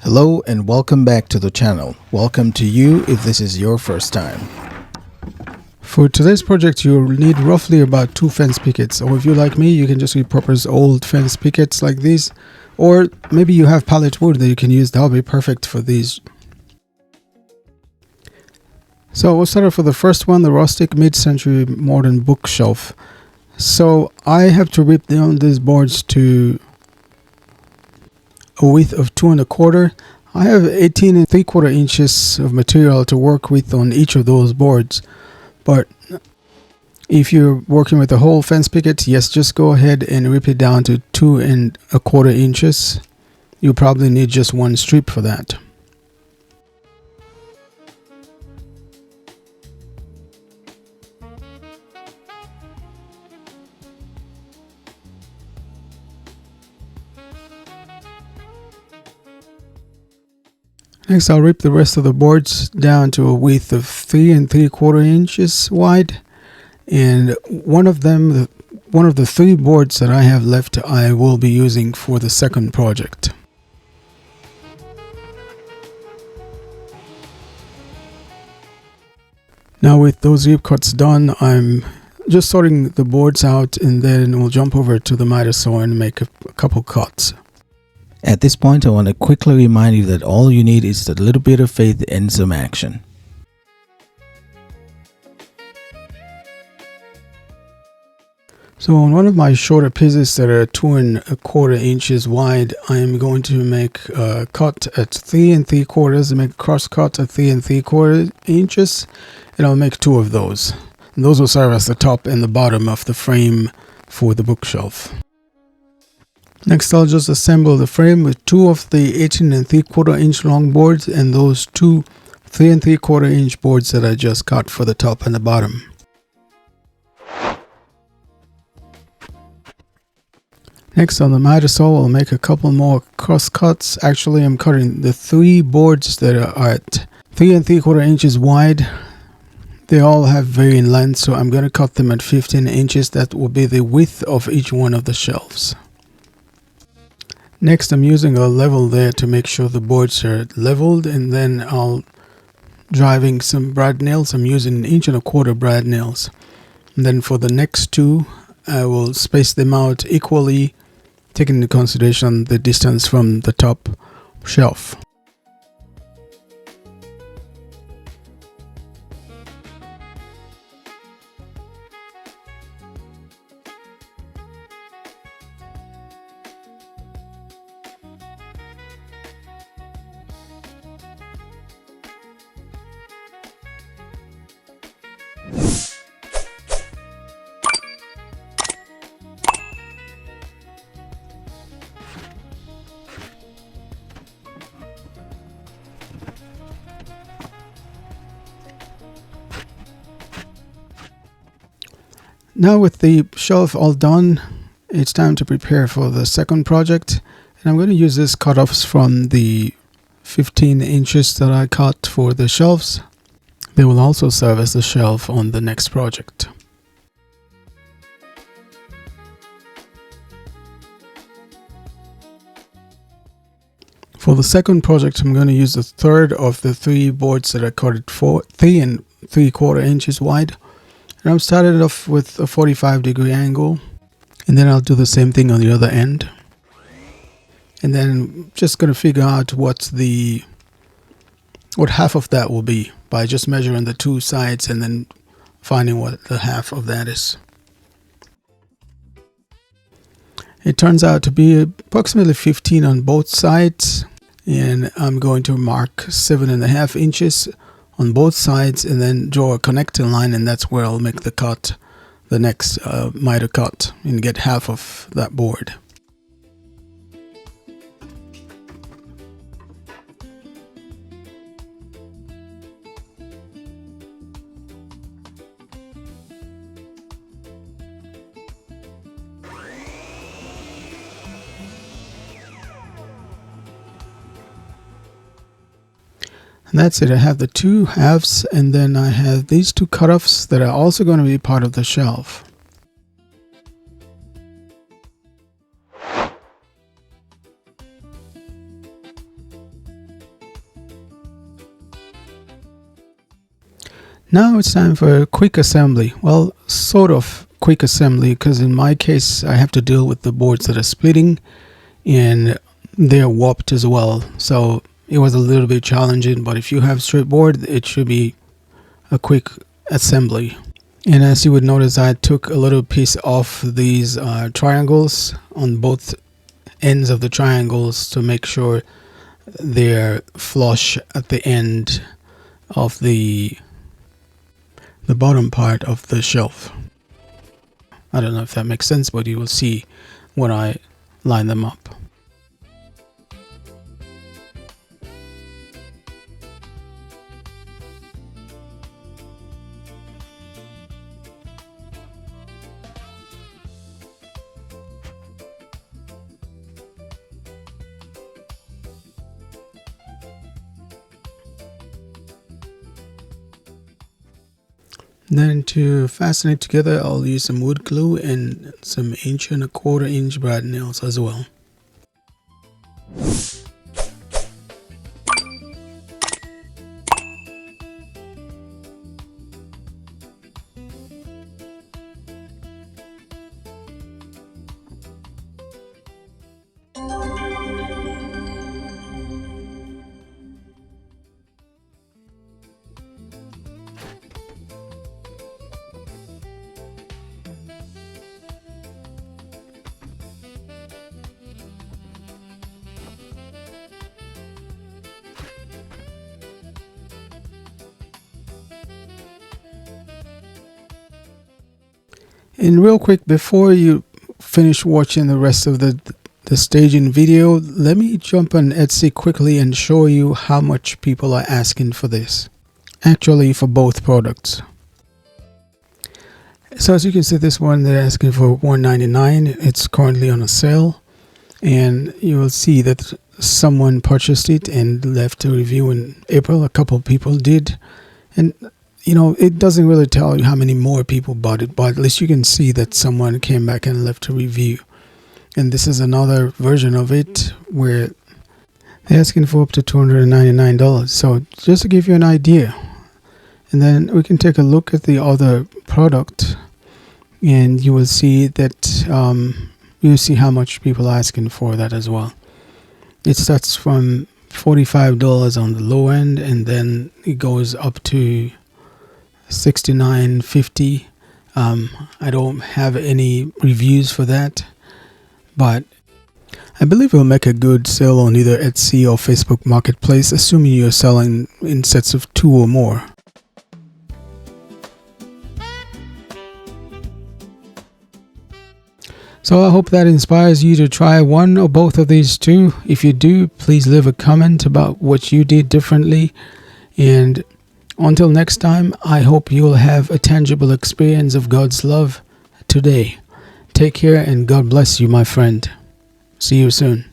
Hello and welcome back to the channel. Welcome to you if this is your first time. For today's project you'll need roughly about 2 fence pickets, or if you're like me you can just repurpose old fence pickets like these, or maybe you have pallet wood that you can use. That'll be perfect for these. So we'll start off with the first one, the rustic mid-century modern bookshelf. So I have to rip down these boards to a width of 2 1/4. I have 18 3/4 inches of material to work with on each of those boards, but if you're working with a whole fence picket, yes, just go ahead and rip it down to 2 1/4 inches. You probably need just one strip for that. Next, I'll rip the rest of the boards down to a width of 3 3/4 inches wide, and one of the 3 boards that I have left I will be using for the second project. Now with those rip cuts done, I'm just sorting the boards out, and then we'll jump over to the miter saw and make a couple cuts. At this point, I want to quickly remind you that all you need is a little bit of faith and some action. So on one of my shorter pieces that are 2 1/4 inches wide, I am going to make a cut at 3 3/4 and make a cross cut at 3 3/4 inches, and I'll make 2 of those. And those will serve as the top and the bottom of the frame for the bookshelf. Next, I'll just assemble the frame with 2 of the 18 3/4 inch long boards and those 2 3 3/4 inch boards that I just cut for the top and the bottom. Next, on the miter saw, I'll make a couple more cross cuts. Actually, I'm cutting the 3 boards that are at 3 3/4 inches wide. They all have varying lengths, so I'm going to cut them at 15 inches. That will be the width of each one of the shelves. Next, I'm using a level there to make sure the boards are leveled, and then I'll driving some brad nails. I'm using 1 1/4 brad nails. And then for the next 2, I will space them out equally, taking into consideration the distance from the top shelf. Now with the shelf all done, it's time to prepare for the second project, and I'm going to use this cutoffs from the 15 inches that I cut for the shelves. They will also serve as the shelf on the next project. For the second project, I'm going to use the third of the 3 boards that I cut at 3 3/4 inches wide. And I'm starting off with a 45-degree angle, and then I'll do the same thing on the other end. And then I'm just going to figure out what half of that will be by just measuring the 2 sides and then finding what the half of that is. It turns out to be approximately 15 on both sides, and I'm going to mark 7.5 inches on both sides and then draw a connecting line, and that's where I'll make the cut, the next miter cut, and get half of that board. And that's it. I have the 2 halves, and then I have these 2 cutoffs that are also going to be part of the shelf. Now it's time for a quick assembly. Well, sort of quick assembly, because in my case I have to deal with the boards that are splitting and they're warped as well. So it was a little bit challenging, but if you have straight board, it should be a quick assembly. And as you would notice, I took a little piece off these triangles on both ends of the triangles to make sure they're flush at the end of the bottom part of the shelf. I don't know if that makes sense, but you will see when I line them up. Then to fasten it together, I'll use some wood glue and some 1¼ inch brad nails as well. And real quick, before you finish watching the rest of the staging video, let me jump on Etsy quickly and show you how much people are asking for this. Actually, for both products. So as you can see, this one they're asking for $1.99. It's currently on a sale, and you will see that someone purchased it and left a review in April. A couple of people did, and you know, it doesn't really tell you how many more people bought it, but at least you can see that someone came back and left a review. And this is another version of it where they're asking for up to $299. So just to give you an idea. And then we can take a look at the other product, and you will see that you'll see how much people are asking for that as well. It starts from $45 on the low end, and then it goes up to $69.50. I don't have any reviews for that, but I believe it'll make a good sale on either Etsy or Facebook Marketplace, assuming you're selling in sets of 2 or more. So I hope that inspires you to try one or both of these too. If you do, please leave a comment about what you did differently. And until next time, I hope you'll have a tangible experience of God's love today. Take care and God bless you, my friend. See you soon.